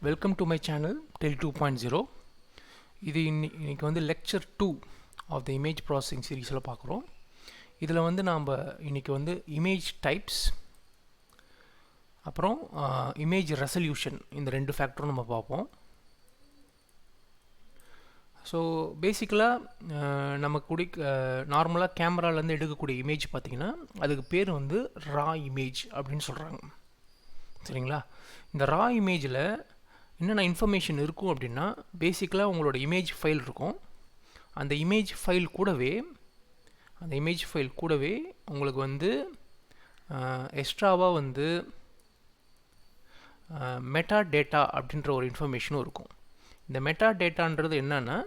Welcome to my channel tell 2.0. இது இன்னைக்கு வந்து lecture 2 of the image processing சீரீஸில் பார்க்குறோம். இதில் வந்து நாம் இன்றைக்கி வந்து இமேஜ் டைப்ஸ் அப்புறம் இமேஜ் ரெசல்யூஷன் இந்த ரெண்டு ஃபேக்டரும் நம்ம பார்ப்போம். ஸோ பேசிக்கலாக நம்ம நார்மலாக கேமராலேருந்து எடுக்கக்கூடிய இமேஜ் பார்த்திங்கன்னா அதுக்கு பேர் வந்து ரா இமேஜ் அப்படின்னு சொல்கிறாங்க. சரிங்களா? இந்த ரா இமேஜில் என்னென்ன இன்ஃபர்மேஷன் இருக்கும் அப்படின்னா பேசிக்கலாக உங்களோட இமேஜ் ஃபைல் இருக்கும். அந்த இமேஜ் ஃபைல் கூடவே உங்களுக்கு வந்து எக்ஸ்ட்ராவாக வந்து மெட்டா டேட்டா அப்படின்ற ஒரு இன்ஃபர்மேஷனும் இருக்கும். இந்த மெட்டா டேட்டான்றது என்னன்னா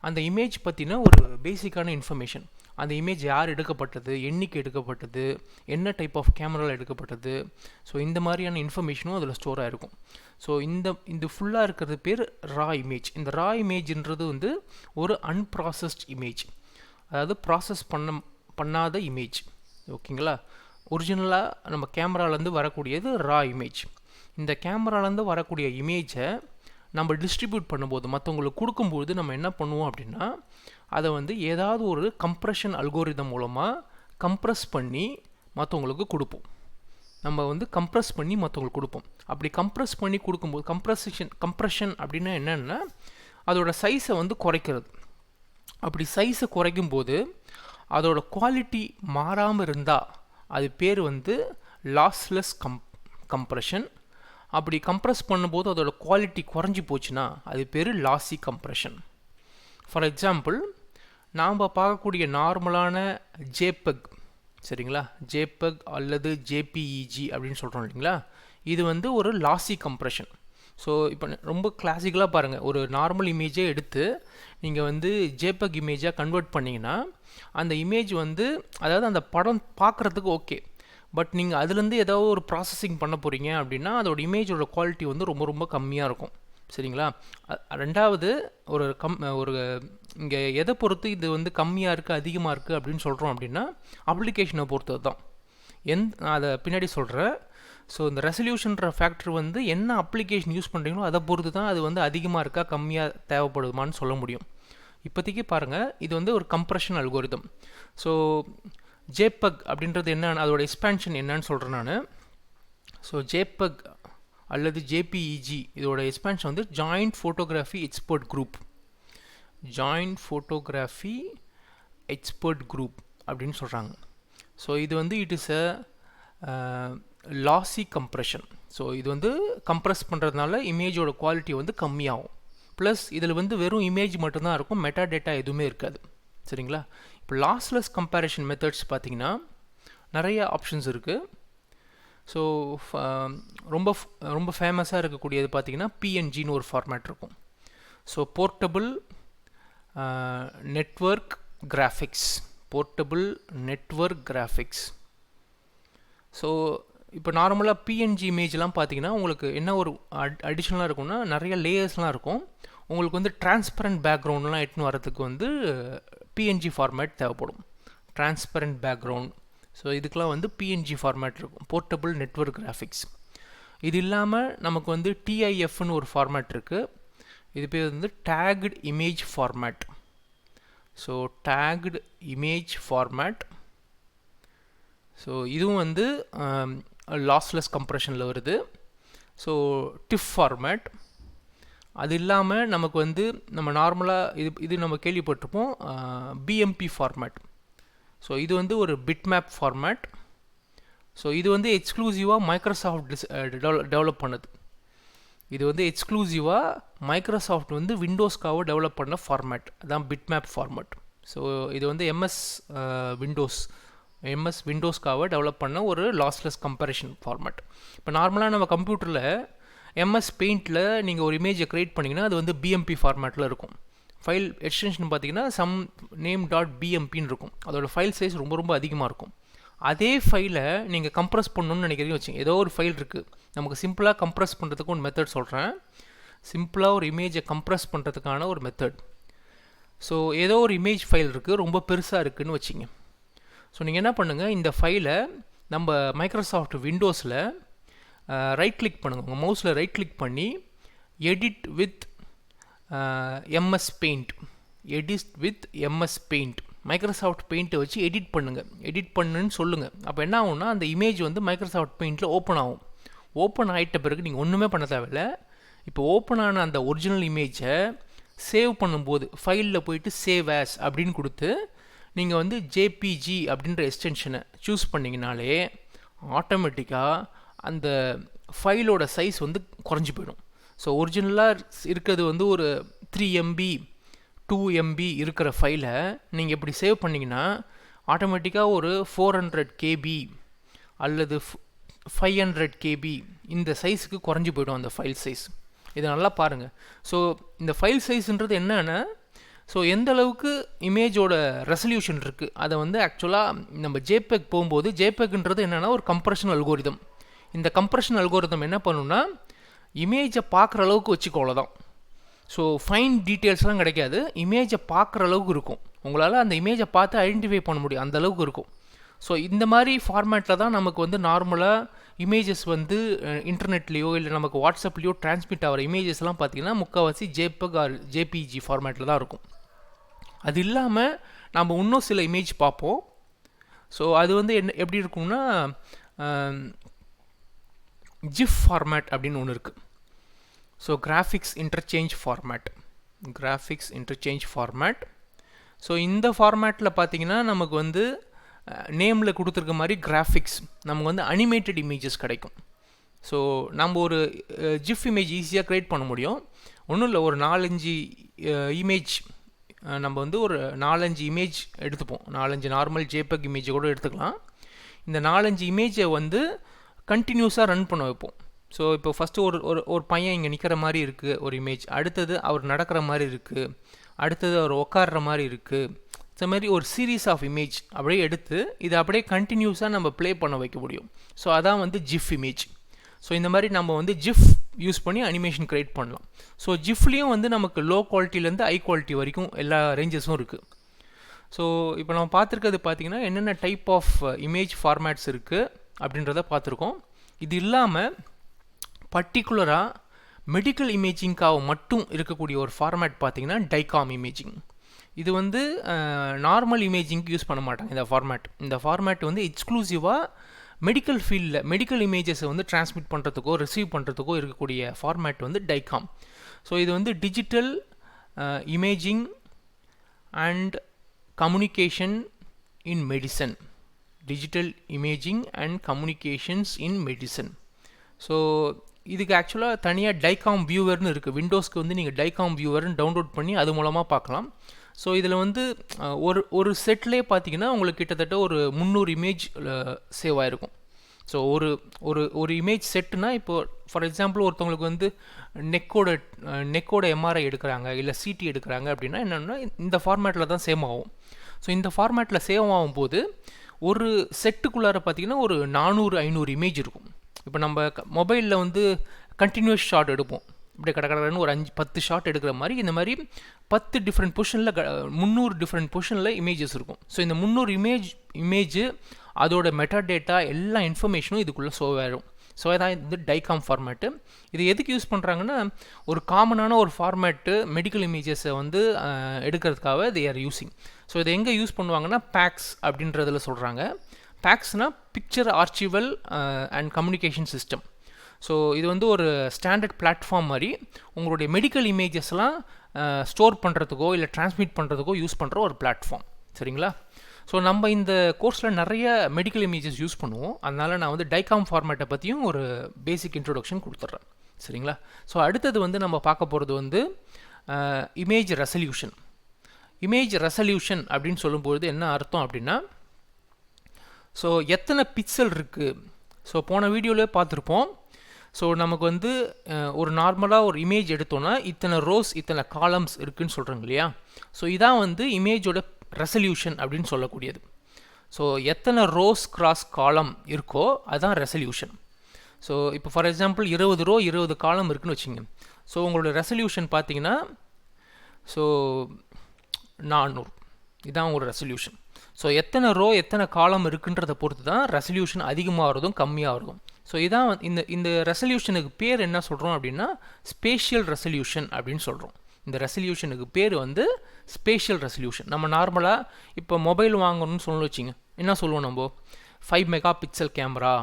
அந்த இமேஜ் பற்றின ஒரு பேசிக்கான இன்ஃபர்மேஷன். அந்த இமேஜ் யார் எடுக்கப்பட்டது, என்னைக்கு எடுக்கப்பட்டது, என்ன டைப் ஆஃப் கேமராவில் எடுக்கப்பட்டது, ஸோ இந்த மாதிரியான இன்ஃபர்மேஷனும் அதில் ஸ்டோர் ஆகிருக்கும். ஸோ இந்த ஃபுல்லாக இருக்கிறது பேர் ரா இமேஜ். இந்த ரா இமேஜ்ன்றது வந்து ஒரு அன்ப்ராசஸ்ட் இமேஜ், அதாவது ப்ராசஸ் பண்ணாத இமேஜ். ஓகேங்களா? ஒரிஜினலாக நம்ம கேமராலேருந்து வரக்கூடியது ரா இமேஜ். இந்த கேமராலேருந்து வரக்கூடிய இமேஜை நம்ம டிஸ்ட்ரிபியூட் பண்ணும்போது, மற்றவங்களுக்கு கொடுக்கும்போது நம்ம என்ன பண்ணுவோம் அப்படின்னா அதை வந்து ஏதாவது ஒரு கம்ப்ரெஷன் அல்கோரிதம் மூலமாக கம்ப்ரெஸ் பண்ணி மற்றவங்களுக்கு கொடுப்போம். அப்படி கம்ப்ரெஸ் பண்ணி கொடுக்கும்போது கம்ப்ரெஷன் அப்படின்னா என்னென்னா அதோட சைஸை வந்து குறைக்கிறது. அப்படி சைஸை குறைக்கும்போது அதோட குவாலிட்டி மாறாமல் இருந்தால் அது பேர் வந்து லாஸ்லெஸ் கம்ப்ரெஷன். அப்படி கம்ப்ரெஸ் பண்ணும்போது அதோட குவாலிட்டி குறைஞ்சி போச்சுன்னா அது பேர் லாஸி கம்ப்ரெஷன். ஃபார் எக்ஸாம்பிள், நாம் பார்க்கக்கூடிய நார்மலான ஜேபெக், சரிங்களா, ஜேபெக் அல்லது ஜேபிஇஜி அப்படின்னு சொல்கிறோம் இல்லைங்களா, இது வந்து ஒரு லாஸி கம்ப்ரெஷன். ஸோ இப்போ ரொம்ப கிளாசிக்கலாக பாருங்கள், ஒரு நார்மல் இமேஜே எடுத்து நீங்கள் வந்து ஜேபெக் இமேஜாக கன்வெர்ட் பண்ணிங்கன்னா அந்த இமேஜ் வந்து, அதாவது அந்த படம் பார்க்குறதுக்கு ஓகே, பட் நீங்கள் அதுலேருந்து ஏதாவது ஒரு ப்ராசஸிங் பண்ண போகிறீங்க அப்படின்னா அதோட இமேஜோட குவாலிட்டி வந்து ரொம்ப ரொம்ப கம்மியாக இருக்கும். சரிங்களா? ரெண்டாவது ஒரு இங்கே எதை பொறுத்து இது வந்து கம்மியாக இருக்குது அதிகமாக இருக்குது அப்படின்னு சொல்கிறோம் அப்படின்னா அப்ளிகேஷனை பொறுத்தது தான். அதை பின்னாடி சொல்கிறேன். ஸோ இந்த ரெசல்யூஷன்ற ஃபேக்டர் வந்து என்ன அப்ளிகேஷன் யூஸ் பண்ணுறீங்களோ அதை பொறுத்து தான் அது வந்து அதிகமாக இருக்கா கம்மியாக தேவைப்படுமான்னு சொல்ல முடியும். இப்போதைக்கு பாருங்கள், இது வந்து ஒரு கம்ப்ரெஷன் அல்கோரிதம். ஸோ ஜேபெக் அப்படின்றது என்ன, அதோட எக்ஸ்பேன்ஷன் என்னன்னு சொல்கிறேன் நான். ஸோ ஜேபெக் அல்லது ஜேபிஇஜி இதோட எக்ஸ்பேன்ஷன் வந்து ஜாயிண்ட் ஃபோட்டோகிராஃபி எக்ஸ்பர்ட் குரூப் அப்படின்னு சொல்கிறாங்க. ஸோ இது வந்து it is a lossy compression. So இது வந்து கம்ப்ரெஸ் பண்ணுறதுனால இமேஜோட குவாலிட்டி வந்து கம்மியாகும். ப்ளஸ் இதில் வந்து வெறும் இமேஜ் மட்டும்தான் இருக்கும், மெட்டா டேட்டா எதுவுமே இருக்காது. சரிங்களா? இப்போ லாஸ்லெஸ் கம்பேரிஷன் மெத்தட்ஸ் பார்த்திங்கன்னா நிறைய ஆப்ஷன்ஸ் இருக்குது. ஸோ ரொம்ப ஃபேமஸாக இருக்கக்கூடியது பார்த்திங்கன்னா பிஎன்ஜின்னு ஒரு ஃபார்மேட் இருக்கும். So portable network graphics. So இப்போ நார்மலாக பிஎன்ஜி இமேஜ்லாம் பார்த்திங்கன்னா உங்களுக்கு என்ன ஒரு அடிஷ்னலாக இருக்கும்னா நிறைய லேயர்ஸ்லாம் இருக்கும். உங்களுக்கு வந்து டிரான்ஸ்பரண்ட் பேக்ரவுண்ட்லாம் எட்டுன்னு வரதுக்கு வந்து பிஎன்ஜி ஃபார்மேட் தேவைப்படும், டிரான்ஸ்பரண்ட் பேக்ரவுண்ட். ஸோ இதுக்கெலாம் வந்து பிஎன்ஜி ஃபார்மேட் இருக்கும், போர்ட்டபிள் நெட்வொர்க் கிராஃபிக்ஸ். இது இல்லாமல் நமக்கு வந்து டிஐஎஃப்னு ஒரு ஃபார்மேட் இருக்குது. இது பேர் வந்து tagged image format. So tagged image format. So இதுவும் வந்து லாஸ்லெஸ் கம்ப்ரெஷனில் வருது. ஸோ டிஃப் ஃபார்மேட். அது இல்லாமல் நமக்கு வந்து நம்ம நார்மலாக இது நம்ம கேள்விப்பட்டிருப்போம், பிஎம்பி ஃபார்மேட். ஸோ இது வந்து ஒரு பிட்மேப் ஃபார்மேட். ஸோ இது வந்து எக்ஸ்க்ளூசிவாக மைக்ரோசாஃப்ட் டெவலப் பண்ணது. இது வந்து எக்ஸ்க்ளூசிவாக மைக்ரோசாஃப்ட் வந்து விண்டோஸ்க்காக டெவலப் பண்ண ஃபார்மேட், அதான் பிட்மேப் ஃபார்மேட். ஸோ இது வந்து விண்டோஸ்க்காக டெவலப் பண்ண ஒரு லாஸ்லெஸ் கம்பேரிஷன் ஃபார்மேட். இப்போ நார்மலாக நம்ம கம்ப்யூட்டரில் எம்எஸ் பெயிண்டில் நீங்கள் ஒரு இமேஜை க்ரியேட் பண்ணிங்கன்னா அது வந்து பிஎம்பி ஃபார்மேட்டில் இருக்கும். ஃபைல் எக்ஸ்டென்ஷன் பார்த்தீங்கன்னா சம் நேம் .bmpன்னு இருக்கும். அதோட ஃபைல் சைஸ் ரொம்ப ரொம்ப அதிகமாக இருக்கும். அதே ஃபைலை நீங்கள் கம்ப்ரெஸ் பண்ணணுன்னு நினைக்கிறீங்க வச்சுங்க. ஏதோ ஒரு ஃபைல் இருக்குது, நமக்கு சிம்பிளாக கம்ப்ரெஸ் பண்ணுறதுக்கு ஒரு மெத்தட் சொல்கிறேன். சிம்பிளாக ஒரு இமேஜை கம்ப்ரெஸ் பண்ணுறதுக்கான ஒரு மெத்தட். ஸோ ஏதோ ஒரு இமேஜ் ஃபைல் இருக்குது, ரொம்ப பெருசாக இருக்குதுன்னு வச்சுங்க. ஸோ நீங்கள் என்ன பண்ணுங்கள், இந்த ஃபைலை நம்ம மைக்ரோசாஃப்ட் விண்டோஸில் ரைட் கிளிக் பண்ணுங்கள், உங்கள் மவுஸில் ரைட் கிளிக் பண்ணி edit with MS paint. Edit with MS paint, Microsoft பெயிண்ட்டை வச்சு எடிட் பண்ணுங்கள், எடிட் பண்ணுன்னு சொல்லுங்கள். அப்போ என்ன ஆகும்னா அந்த இமேஜ் வந்து மைக்ரோசாஃப்ட் பெயிண்டில் ஓப்பன் ஆகும். ஓப்பன் ஆகிட்ட பிறகு நீங்கள் ஒன்றுமே பண்ண தேவையில்லை. இப்போ ஓப்பன் ஆன அந்த ஒரிஜினல் இமேஜை சேவ் பண்ணும்போது ஃபைலில் போயிட்டு சேவ் ஆஸ் அப்படின்னு கொடுத்து நீங்கள் வந்து ஜேபிஜி அப்படின்ற எக்ஸ்டென்ஷனை சூஸ் பண்ணிங்கனாலே ஆட்டோமேட்டிக்காக அந்த ஃபைலோட சைஸ் வந்து குறைஞ்சி போயிடும். ஸோ ஒரிஜினலாக இருக்கிறது வந்து ஒரு 3 MB 2 MB இருக்கிற ஃபைலை நீங்கள் இப்படி சேவ் பண்ணிங்கன்னா ஆட்டோமேட்டிக்காக ஒரு 400 KB அல்லது 500 KB இந்த சைஸுக்கு குறைஞ்சி போய்டும் அந்த ஃபைல் சைஸ். இதை நல்லா பாருங்கள். ஸோ இந்த ஃபைல் சைஸ்ன்றது என்னென்னா, ஸோ எந்த அளவுக்கு இமேஜோட ரெசல்யூஷன் இருக்குது அதை வந்து ஆக்சுவலாக நம்ம ஜேபெக் போகும்போது, ஜேபெக்ன்றது என்னென்னா ஒரு கம்ப்ரெஷன் அல்கோரிதம். இந்த கம்ப்ரெஷன் அல்கோரிதம் என்ன பண்ணுன்னா இமேஜை பார்க்குற அளவுக்கு வச்சுக்கோல தான். ஸோ ஃபைன் டீட்டெயில்ஸ்லாம் கிடைக்காது, இமேஜை பார்க்குற அளவுக்கு இருக்கும். உங்களால் அந்த இமேஜை பார்த்து ஐடென்டிஃபை பண்ண முடியும், அந்த அளவுக்கு இருக்கும். ஸோ இந்த மாதிரி ஃபார்மேட்டில் தான் நமக்கு வந்து நார்மலாக இமேஜஸ் வந்து இன்டர்நெட்லேயோ இல்லை நமக்கு வாட்ஸ்அப்லேயோ டிரான்ஸ்மிட் ஆகிற இமேஜஸ்லாம் பார்த்திங்கன்னா முக்கால்வாசி ஜேபெக் ஆர் ஜேபிஜி ஃபார்மேட்டில் தான் இருக்கும். அது இல்லாமல் நம்ம இன்னும் சில இமேஜ் பார்ப்போம். ஸோ அது வந்து எப்படி இருக்கும்னா ஜிஃப் ஃபார்மேட் அப்படின்னு ஒன்று இருக்குது. So graphics interchange format. So இந்த ஃபார்மேட்டில் பார்த்திங்கன்னா நமக்கு வந்து நேமில் கொடுத்துருக்க மாதிரி கிராஃபிக்ஸ் நமக்கு வந்து அனிமேட்டட் இமேஜஸ் கிடைக்கும். ஸோ நம்ம ஒரு ஜிஃப் இமேஜ் ஈஸியாக க்ரியேட் பண்ண முடியும். ஒன்றும் இல்லை, ஒரு 4-5 இமேஜ் நம்ம வந்து ஒரு 4-5 இமேஜ் எடுத்துப்போம். 4-5 நார்மல் ஜேபெக் இமேஜை கூட எடுத்துக்கலாம். இந்த 4-5 இமேஜை வந்து கண்டினியூஸாக ரன் பண்ண வைப்போம். ஸோ இப்போ ஃபஸ்ட்டு ஒரு பையன் இங்கே நிற்கிற மாதிரி இருக்குது ஒரு இமேஜ், அடுத்தது அவர் நடக்கிற மாதிரி இருக்குது, அடுத்தது அவர் உட்கார்ற மாதிரி இருக்குது. இந்த மாதிரி ஒரு சீரீஸ் ஆஃப் இமேஜ் அப்படியே எடுத்து இதை அப்படியே கண்டினியூஸாக நம்ம ப்ளே பண்ண வைக்க முடியும். ஸோ அதான் வந்து ஜிஃப் இமேஜ். ஸோ இந்த மாதிரி நம்ம வந்து ஜிஃப் யூஸ் பண்ணி அனிமேஷன் க்ரியேட் பண்ணலாம். ஸோ ஜிஃப்லேயும் வந்து நமக்கு லோ குவாலிட்டிலேருந்து ஹை குவாலிட்டி வரைக்கும் எல்லா ரேஞ்சஸும் இருக்குது. ஸோ இப்போ நம்ம பார்த்துருக்கிறது பார்த்திங்கன்னா என்னென்ன டைப் ஆஃப் இமேஜ் ஃபார்மேட்ஸ் இருக்குது அப்படின்றத பார்த்துருக்கோம். இது இல்லாமல் பர்டிகுலராக மெடிக்கல் இமேஜிங்காக மட்டும் இருக்கக்கூடிய ஒரு ஃபார்மேட் பார்த்திங்கன்னா டைகாம் இமேஜிங். இது வந்து நார்மல் இமேஜிங்க்கு யூஸ் பண்ண மாட்டாங்க இந்த ஃபார்மேட் வந்து எக்ஸ்க்ளூசிவாக மெடிக்கல் ஃபீல்டில் மெடிக்கல் இமேஜஸை வந்து டிரான்ஸ்மிட் பண்ணுறதுக்கோ ரிசீவ் பண்ணுறதுக்கோ இருக்கக்கூடிய ஃபார்மேட் வந்து டைகாம். ஸோ இது வந்து digital imaging and communication in medicine. So இதுக்கு ஆக்சுவலாக தனியாக டைகாம் வியூவர்னு இருக்குது. விண்டோஸ்க்கு வந்து நீங்கள் டைகாம் வியூவர்னு டவுன்லோட் பண்ணி அது மூலமாக பார்க்கலாம். ஸோ இதில் வந்து ஒரு செட்லேயே பார்த்தீங்கன்னா உங்களுக்கு கிட்டத்தட்ட ஒரு 300 இமேஜ் சேவ் ஆகிருக்கும். ஸோ ஒரு இமேஜ் செட்டுனா இப்போது ஃபார் எக்ஸாம்பிள் ஒருத்தவங்களுக்கு வந்து நெக்கோட எம்ஆர்ஐ எடுக்கிறாங்க இல்லை சிடி எடுக்கிறாங்க அப்படின்னா என்னென்னா இந்த ஃபார்மேட்டில் தான் சேவ் ஆகும். ஸோ இந்த ஃபார்மேட்டில் சேவ் ஆகும்போது ஒரு செட்டுக்குள்ளார பார்த்திங்கன்னா ஒரு 400-500 இமேஜ் இருக்கும். இப்போ நம்ம மொபைலில் வந்து கண்டினியூஸ் ஷாட் எடுப்போம், இப்படி கடற்கடன்னு ஒரு 5-10 ஷாட் எடுக்கிற மாதிரி இந்த மாதிரி 10 டிஃப்ரெண்ட் பொசிஷனில் 300 டிஃப்ரெண்ட் பொசிஷனில் இமேஜஸ் இருக்கும். ஸோ இந்த 300 இமேஜ் அதோட மெட்டாடேட்டா எல்லா இன்ஃபர்மேஷனும் இதுக்குள்ளே ஷோ ஆகிடும். ஸோ அதான் இது டைகாம் ஃபார்மேட்டு. இது எதுக்கு யூஸ் பண்ணுறாங்கன்னா ஒரு காமனான ஒரு ஃபார்மேட்டு மெடிக்கல் இமேஜஸை வந்து எடுக்கிறதுக்காக தே ஆர் யூஸிங். ஸோ இதை எங்கே யூஸ் பண்ணுவாங்கன்னா பேக்ஸ் அப்படின்றதில் சொல்கிறாங்க. பேக்ஸ்னால் picture archival and communication system. So இது வந்து ஒரு ஸ்டாண்டர்ட் பிளாட்ஃபார்ம் மாதிரி உங்களுடைய மெடிக்கல் இமேஜஸ்லாம் ஸ்டோர் பண்ணுறதுக்கோ இல்லை டிரான்ஸ்மிட் பண்ணுறதுக்கோ யூஸ் பண்ணுற ஒரு பிளாட்ஃபார்ம். சரிங்களா? ஸோ நம்ம இந்த கோர்ஸில் நிறைய மெடிக்கல் இமேஜஸ் யூஸ் பண்ணுவோம். அதனால் நான் வந்து டைகாம் ஃபார்மேட்டை பற்றியும் ஒரு பேசிக் இன்ட்ரொடக்ஷன் கொடுத்துட்றேன். சரிங்களா? ஸோ அடுத்தது வந்து நம்ம பார்க்க போகிறது வந்து இமேஜ் ரெசல்யூஷன். இமேஜ் ரெசல்யூஷன் அப்படின்னு சொல்லும்போது என்ன அர்த்தம் அப்படின்னா, ஸோ எத்தனை பிக்சல் இருக்குது. ஸோ போன வீடியோவிலே பார்த்துருப்போம். ஸோ நமக்கு வந்து ஒரு நார்மலாக ஒரு இமேஜ் எடுத்தோன்னா இத்தனை ரோஸ் இத்தனை காலம்ஸ் இருக்குதுன்னு சொல்கிறாங்க இல்லையா? ஸோ இதான் வந்து இமேஜோட ரெசல்யூஷன் அப்படின்னு சொல்லக்கூடியது. ஸோ எத்தனை ரோஸ் கிராஸ் காலம் இருக்கோ அதுதான் ரெசல்யூஷன். ஸோ இப்போ ஃபார் எக்ஸாம்பிள் 20 ரோ 20 காலம் இருக்குதுன்னு வச்சுங்க. ஸோ உங்களோட ரெசல்யூஷன் பார்த்தீங்கன்னா ஸோ 400, இதுதான் ஒரு ரெசல்யூஷன். ஸோ எத்தனை ரோ எத்தனை காலம் இருக்குன்றதை பொறுத்து தான் ரெசல்யூஷன் அதிகமாகிறதும் கம்மியாகிறதும். ஸோ இதான் இந்த ரெசல்யூஷனுக்கு பேர் என்ன சொல்கிறோம் அப்படின்னா ஸ்பேஷியல் ரெசல்யூஷன் அப்படின்னு சொல்கிறோம். இந்த ரெசல்யூஷனுக்கு பேர் வந்து ஸ்பேஷியல் ரெசல்யூஷன். நம்ம நார்மலாக இப்போ மொபைல் வாங்கணும்னு சொல்லணும் வச்சிங்க, என்ன சொல்லுவோம் நம்ம 5 மெகா பிக்சல் கேமரா,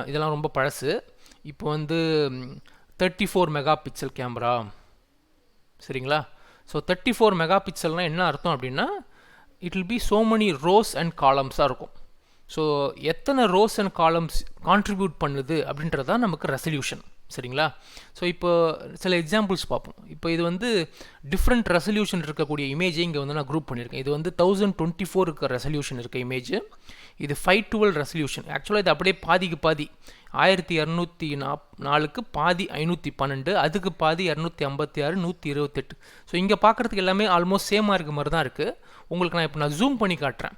இதெல்லாம் ரொம்ப பழசு. இப்போ வந்து 34 மெகா பிக்சல் கேமரா, சரிங்களா? ஸோ 34 மெகா பிக்சல்னால் என்ன அர்த்தம் அப்படின்னா it will be so many rows and columns-ஆக இருக்கும். ஸோ எத்தனை ரோஸ் அண்ட் காலம்ஸ் கான்ட்ரிபியூட் பண்ணுது அப்படின்றது தான் நமக்கு ரெசல்யூஷன், சரிங்களா? ஸோ இப்போ சில எக்ஸாம்பிள்ஸ் பார்ப்போம். இப்போ இது வந்து டிஃப்ரெண்ட் ரெசல்யூஷன் இருக்கக்கூடிய இமேஜை இங்கே வந்து நான் குரூப் பண்ணியிருக்கேன். இது வந்து 1024 இருக்க ரெசல்யூஷன் இருக்க இமேஜ். இது 512 ரெசல்யூஷன். ஆக்சுவலாக இது அப்படியே பாதிக்கு பாதி 1204க்கு பாதி 512, அதுக்கு பாதி 256, 128. ஸோ இங்கே பார்க்குறதுக்கு எல்லாமே ஆல்மோஸ்ட் சேமாக இருக்க மாதிரி தான் இருக்குது. உங்களுக்கு நான் இப்போ நான் ஜூம் பண்ணி காட்டுறேன்.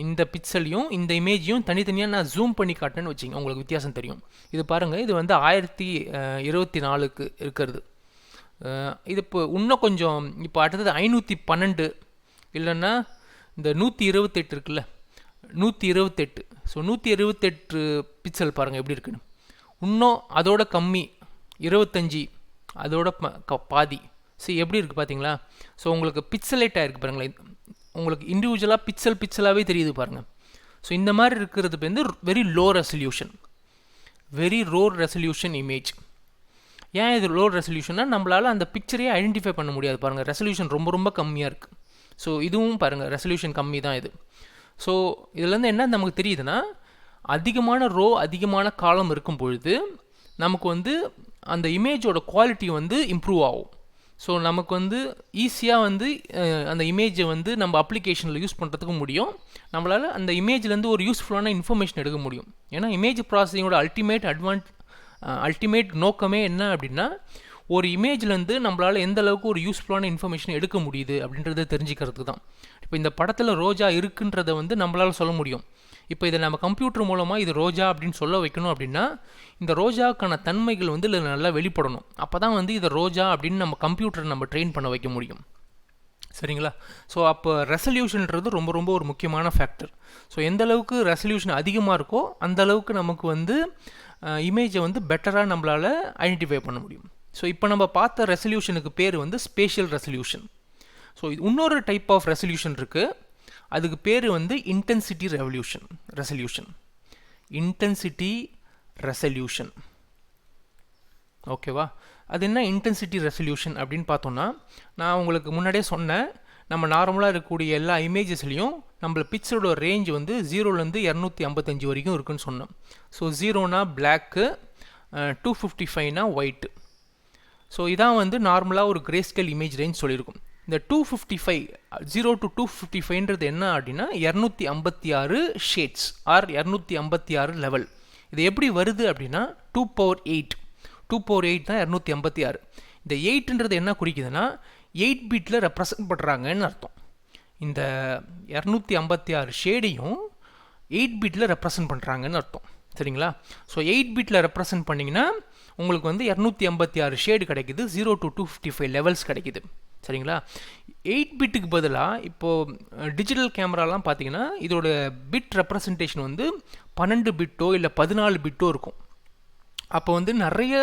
இந்த பிக்சலையும் இந்த இமேஜையும் தனித்தனியாக நான் ஜூம் பண்ணி காட்டுறேன்னு வச்சுங்க, உங்களுக்கு வித்தியாசம் தெரியும். இது பாருங்கள், இது வந்து 1024க்கு இருக்கிறது. இது இப்போ இன்னும் கொஞ்சம் இப்போ அடுத்தது 512 இல்லைன்னா இந்த 128 இருக்குல்ல, 128. ஸோ 128 பிக்சல் பாருங்கள் எப்படி இருக்குன்னு. இன்னும் அதோட கம்மி 25, அதோட பாதி. சரி எப்படி இருக்குது பார்த்தீங்களா? ஸோ உங்களுக்கு பிக்சலேட் ஆகிருக்கு பாருங்களேன், உங்களுக்கு இண்டிவிஜுவலாக பிக்சலாகவே தெரியுது பாருங்கள். ஸோ இந்த மாதிரி இருக்கிறது வந்து வெரி லோ ரெசல்யூஷன் இமேஜ். ஏன் இது லோ ரெசல்யூஷன்னா நம்மளால் அந்த பிக்சரையே ஐடென்டிஃபை பண்ண முடியாது பாருங்கள், ரெசல்யூஷன் ரொம்ப ரொம்ப கம்மியாக இருக்குது. ஸோ இதுவும் பாருங்கள் ரெசல்யூஷன் கம்மி தான் இது. ஸோ இதுலேருந்து என்ன நமக்கு தெரியுதுன்னா அதிகமான ரோ அதிகமான காலம் இருக்கும் பொழுது நமக்கு வந்து அந்த இமேஜோட குவாலிட்டி வந்து இம்ப்ரூவ் ஆகும். ஸோ நமக்கு வந்து ஈஸியாக வந்து அந்த இமேஜை வந்து நம்ம அப்ளிகேஷனில் யூஸ் பண்ணுறதுக்கு முடியும். நம்மளால் அந்த இமேஜ்லேருந்து ஒரு யூஸ்ஃபுல்லான இன்ஃபர்மேஷன் எடுக்க முடியும். ஏன்னா இமேஜ் ப்ராசஸிங்கோட அல்டிமேட் நோக்கமே என்ன அப்படின்னா ஒரு இமேஜ்லேருந்து நம்மளால் எந்த அளவுக்கு ஒரு யூஸ்ஃபுல்லான இன்ஃபர்மேஷன் எடுக்க முடியுது அப்படின்றத தெரிஞ்சுக்கிறதுக்கு தான். இப்போ இந்த படத்தில் ரோஜா இருக்குன்றதை வந்து நம்மளால் சொல்ல முடியும். இப்போ இதை நம்ம கம்ப்யூட்டர் மூலமாக இது ரோஜா அப்படின்னு சொல்ல வைக்கணும் அப்படின்னா இந்த ரோஜாக்கான தன்மைகள் வந்து இதில் நல்லா வெளிப்படணும். அப்போ தான் வந்து இதை ரோஜா அப்படின்னு நம்ம கம்ப்யூட்டரை நம்ம ட்ரெயின் பண்ண வைக்க முடியும், சரிங்களா? ஸோ அப்போ ரெசல்யூஷன்ன்றது ரொம்ப ரொம்ப ஒரு முக்கியமான ஃபேக்டர். ஸோ எந்த அளவுக்கு ரெசல்யூஷன் அதிகமாக இருக்கோ அந்த அளவுக்கு நமக்கு வந்து இமேஜை வந்து பெட்டராக நம்மளால் ஐடென்டிஃபை பண்ண முடியும். ஸோ இப்போ நம்ம பார்த்த ரெசல்யூஷனுக்கு பேர் வந்து ஸ்பேஷியல் ரெசல்யூஷன். ஸோ இன்னொரு டைப் ஆஃப் ரெசல்யூஷன் இருக்குது, அதுக்கு பேர் வந்து இன்டென்சிட்டி ரெசல்யூஷன். ஓகேவா? அது என்ன இன்டென்சிட்டி ரெசல்யூஷன் அப்படின்னு பார்த்தோன்னா, நான் உங்களுக்கு முன்னாடியே சொன்னேன், நம்ம நார்மலாக இருக்கக்கூடிய எல்லா இமேஜஸ்லையும் நம்மள பிக்சரோட ரேஞ்ச் வந்து 0லேருந்து 255 வரைக்கும் இருக்குன்னு சொன்னோம். ஸோ 0னா பிளாக்கு, 255னா ஒயிட்டு. ஸோ இதான் வந்து நார்மலாக ஒரு கிரேஸ்கேல் இமேஜ் ரேஞ்ச் சொல்லியிருக்கும். இந்த 255 0 to 255ன்றது என்ன அப்படின்னா 256 ஷேட்ஸ் ஆர் 256 லெவல். இது எப்படி வருது அப்படின்னா 2/8 தான் 256. இந்த 8ன்றது என்ன குறிக்குதுன்னா 8 பிட்டில் ரெப்ரசன்ட் பண்ணுறாங்கன்னு அர்த்தம். இந்த 256 ஷேடையும் 8 பிட்டில் ரெப்ரசன்ட் பண்ணுறாங்கன்னு அர்த்தம், சரிங்களா? ஸோ 8 பிட்டில் ரெப்ரசன்ட் பண்ணிங்கன்னா உங்களுக்கு வந்து 256 ஷேடு கிடைக்குது, 0 to 255 லெவல்ஸ் கிடைக்குது, சரிங்களா? 8 பிட்டுக்கு பதிலாக இப்போது டிஜிட்டல் கேமராலாம் பார்த்தீங்கன்னா இதோட பிட் ரெப்ரசன்டேஷன் வந்து 12 பிட்டோ இல்லை 14 பிட்டோ இருக்கும். அப்போ வந்து நிறைய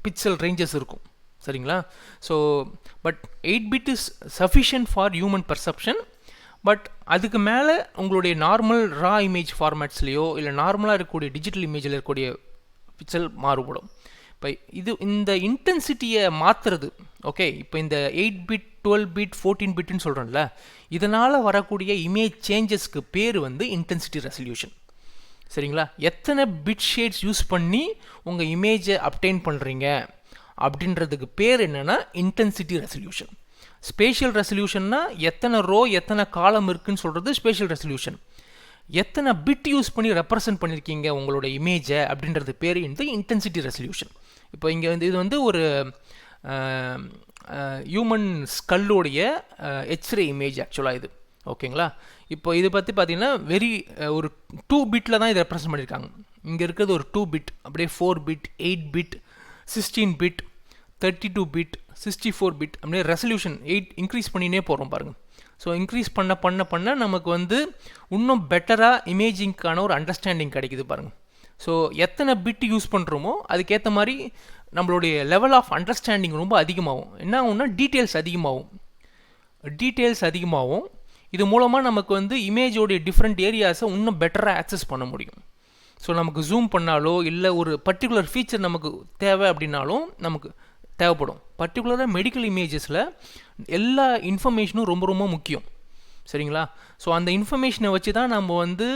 பிக்சல் ரேஞ்சஸ் இருக்கும், சரிங்களா? So but 8 bit is sufficient for human perception. But அதுக்கு மேலே உங்களுடைய நார்மல் ரா இமேஜ் ஃபார்மேட்ஸ்லேயோ இல்லை நார்மலாக இருக்கக்கூடிய டிஜிட்டல் இமேஜில் இருக்கக்கூடிய பிக்சல் மாறுபடும். இப்போ இந்த இன்டென்சிட்டியை மாற்றுறது, ஓகே, இப்போ இந்த 8 பிட் 12 பிட் 14 பிட்னு சொல்கிறோம்ல, இதனால் வரக்கூடிய இமேஜ் சேஞ்சஸ்க்கு பேர் வந்து இன்டென்சிட்டி ரெசல்யூஷன், சரிங்களா? எத்தனை பிட் ஷேட்ஸ் யூஸ் பண்ணி உங்கள் இமேஜை அப்டைன் பண்ணுறீங்க அப்படின்றதுக்கு பேர் என்னென்னா இன்டென்சிட்டி ரெசல்யூஷன். ஸ்பேஷியல் ரெசல்யூஷன்னா எத்தனை ரோ எத்தனை காலம் இருக்குதுன்னு சொல்கிறது ஸ்பேஷியல் ரெசல்யூஷன். எத்தனை பிட் யூஸ் பண்ணி ரெப்ரசன்ட் பண்ணியிருக்கீங்க உங்களோட இமேஜை அப்படின்றது பேர் இந்த இன்டென்சிட்டி ரெசல்யூஷன். இப்போ இங்கே வந்து இது வந்து ஒரு ஹியூமன் ஸ்கல்லோடைய எக்ஸ்ரே இமேஜ் ஆக்சுவலாக இது, ஓகேங்களா? இப்போ இதை பற்றி பார்த்தீங்கன்னா ஒரு 2 பிட்டில் தான் இதை ரெப்ரசன்ட் பண்ணியிருக்காங்க. இங்கே இருக்கிறது ஒரு 2 பிட், அப்படியே 4 bit 8 bit 16 bit 32 bit 64 bit அப்படியே ரெசல்யூஷன் 8 இன்க்ரீஸ் பண்ணினே போகிறோம் பாருங்கள். ஸோ இன்க்ரீஸ் பண்ண நமக்கு வந்து இன்னும் பெட்டராக இமேஜிங்க்கான ஒரு அண்டர்ஸ்டாண்டிங் கிடைக்குது பாருங்கள். ஸோ எத்தனை பிட் யூஸ் பண்ணுறோமோ அதுக்கேற்ற மாதிரி நம்மளுடைய லெவல் ஆஃப் அண்டர்ஸ்டாண்டிங் ரொம்ப அதிகமாகும். என்ன ஆகும்னா டீட்டெயில்ஸ் அதிகமாகும். இது மூலமாக நமக்கு வந்து இமேஜோடைய டிஃப்ரெண்ட் ஏரியாஸை இன்னும் பெட்டராக ஆக்சஸ் பண்ண முடியும். ஸோ நமக்கு ஜூம் பண்ணாலோ இல்லை ஒரு பர்டிகுலர் ஃபீச்சர் நமக்கு தேவை அப்படின்னாலும் நமக்கு தேவைப்படும். பர்டிகுலராக மெடிக்கல் இமேஜஸில் எல்லா இன்ஃபர்மேஷனும் ரொம்ப ரொம்ப முக்கியம். சரிங்களா? ஸோ அந்த இன்ஃபர்மேஷனை வச்சு தான் நம்ம வந்து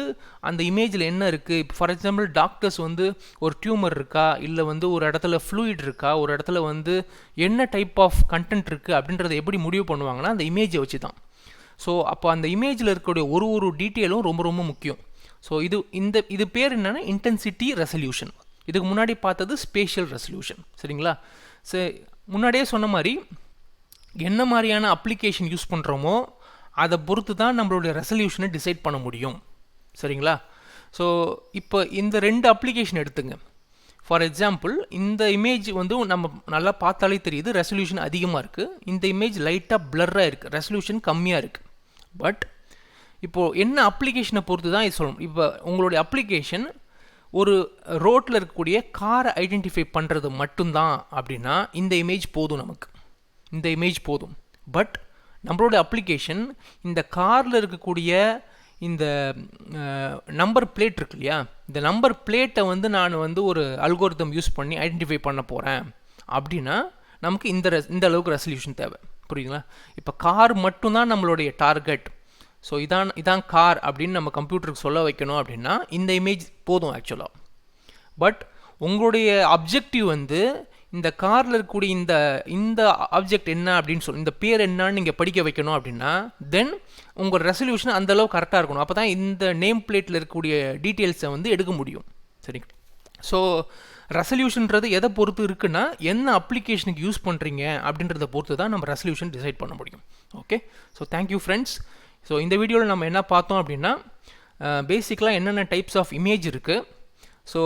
அந்த இமேஜில் என்ன இருக்குது, இப்போ ஃபார் எக்ஸாம்பிள் டாக்டர்ஸ் வந்து ஒரு டியூமர் இருக்கா, இல்லை வந்து ஒரு இடத்துல ஃப்ளூயிட் இருக்கா, ஒரு இடத்துல வந்து என்ன டைப் ஆஃப் கண்டென்ட் இருக்குது அப்படின்றத எப்படி முடிவு பண்ணுவாங்கன்னா அந்த இமேஜை வச்சு தான். ஸோ அப்போ அந்த இமேஜில் இருக்கக்கூடிய ஒரு டீட்டெயிலும் ரொம்ப ரொம்ப முக்கியம். ஸோ இது பேர் என்னென்னா இன்டென்சிட்டி ரெசல்யூஷன். இதுக்கு முன்னாடி பார்த்தது ஸ்பேஷியல் ரெசல்யூஷன். சரிங்களா? ஸோ முன்னாடியே சொன்ன மாதிரி என்ன மாதிரியான அப்ளிகேஷன் யூஸ் பண்ணுறோமோ அதை பொறுத்து தான் நம்மளுடைய ரெசல்யூஷனை டிசைட் பண்ண முடியும். சரிங்களா? ஸோ இப்போ இந்த 2 அப்ளிகேஷன் எடுத்துங்க. ஃபார் எக்ஸாம்பிள் இந்த இமேஜ் வந்து நம்ம நல்லா பார்த்தாலே தெரியுது ரெசல்யூஷன் அதிகமாக இருக்குது. இந்த இமேஜ் லைட்டாக பிளர்ராக இருக்குது, ரெசல்யூஷன் கம்மியாக இருக்குது. பட் இப்போது என்ன அப்ளிகேஷனை பொறுத்து தான் இது சொல்லணும். இப்போ உங்களுடைய அப்ளிகேஷன் ஒரு ரோட்டில் இருக்கக்கூடிய காரை ஐடென்டிஃபை பண்ணுறது மட்டும்தான் அப்படின்னா இந்த இமேஜ் போதும். பட் நம்மளோட அப்ளிகேஷன் இந்த காரில் இருக்கக்கூடிய இந்த நம்பர் பிளேட் இருக்கு இல்லையா, இந்த நம்பர் பிளேட்டை வந்து நான் வந்து ஒரு அல்கோரிதம் யூஸ் பண்ணி ஐடென்டிஃபை பண்ண போகிறேன் அப்படின்னா நமக்கு இந்த அளவுக்கு ரெசல்யூஷன் தேவை. புரியுதுங்களா? இப்போ கார் மட்டும்தான் நம்மளுடைய டார்கெட். ஸோ இதான் கார் அப்படின்னு நம்ம கம்ப்யூட்டருக்கு சொல்ல வைக்கணும் அப்படின்னா இந்த இமேஜ் போதும் ஆக்சுவலாக. பட் உங்களுடைய அப்ஜெக்டிவ் வந்து இந்த காரில் இருக்கக்கூடிய இந்த ஆப்ஜெக்ட் என்ன அப்படின்னு சொல்லி இந்த பேர் என்னன்னு நீங்கள் படிக்க வைக்கணும் அப்படின்னா தென் உங்கள் ரெசல்யூஷன் அந்தளவு கரெக்டாக இருக்கணும். அப்போ தான் இந்த நேம் பிளேட்டில் இருக்கக்கூடிய டீட்டெயில்ஸை வந்து எடுக்க முடியும். சரி. ஸோ ரெசல்யூஷன்றது எதை பொறுத்து இருக்குன்னா என்ன அப்ளிகேஷனுக்கு யூஸ் பண்ணுறீங்க அப்படின்றத பொறுத்து தான் நம்ம ரெசல்யூஷன் டிசைட் பண்ண முடியும். Okay. So thank you friends. So இந்த வீடியோவில் நம்ம என்ன பார்த்தோம் அப்படின்னா பேசிக்கலாக என்னென்ன டைப்ஸ் ஆஃப் இமேஜ் இருக்குது. ஸோ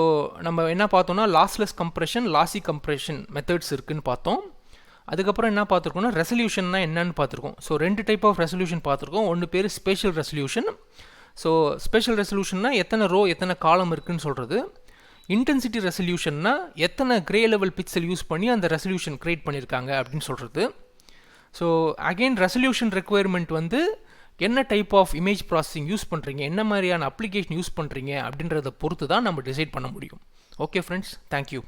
நம்ம என்ன பார்த்தோம்னா லாஸ்லெஸ் கம்ப்ரெஷன், லாசி கம்ப்ரெஷன் மெத்தட்ஸ் இருக்குதுன்னு பார்த்தோம். அதுக்கப்புறம் என்ன பார்த்துருக்கோம்னா ரெசல்யூஷன்னா என்னன்னு பார்த்துருக்கோம். ஸோ 2 டைப் ஆஃப் ரெசல்யூஷன் பார்த்துருக்கோம். ஒன்று பேர் ஸ்பேஷியல் ரெசல்யூஷன். ஸோ ஸ்பேஷியல் ரெசல்யூஷன்னா எத்தனை ரோ எத்தனை காலம் இருக்குதுன்னு சொல்கிறது. இன்டென்சிட்டி ரெசல்யூஷன்னா எத்தனை கிரே லெவல் பிக்சல் யூஸ் பண்ணி அந்த ரெசல்யூஷன் க்ரியேட் பண்ணியிருக்காங்க அப்படின்னு சொல்கிறது. ஸோ அகெயின் ரெசல்யூஷன் ரெக்குயர்மெண்ட் வந்து என்ன type of image processing use பண்ணுறீங்க, என்ன மாதிரியான அப்ளிகேஷன் யூஸ் பண்ணுறீங்க அப்படின்றத பொறுத்து தான் நம்ம டிசைட் பண்ண முடியும். Okay friends, thank you.